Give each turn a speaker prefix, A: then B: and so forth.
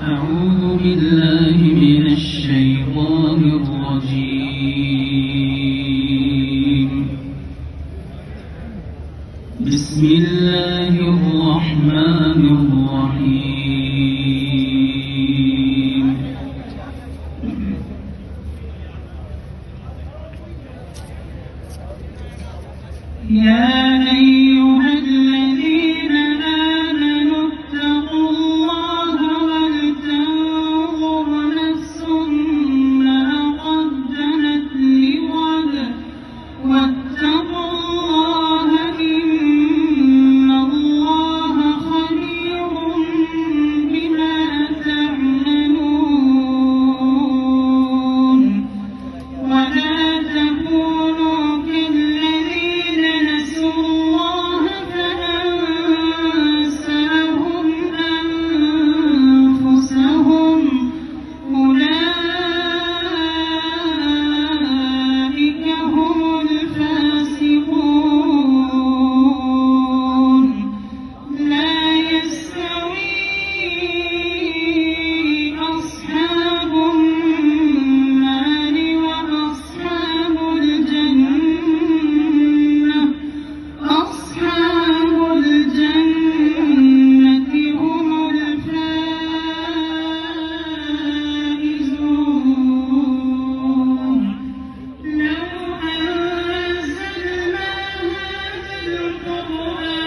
A: أعوذ بالله من الشيطان الرجيم. بسم الله الرحمن الرحيم. يا أيها الذين آمنوا اتقوا الله ولتنظر نفس ما قدمت لغد واتقوا الله إن الله خبير بما تعملون. ولا تكونوا كالذين نسوا الله فأنساهم أنفسهم أولئك هم الفاسقون. لا يستوي أصحاب النار وأصحاب الجنة. أصحاب الجنة هم الفائزون. لو أنزلنا هذا القرآن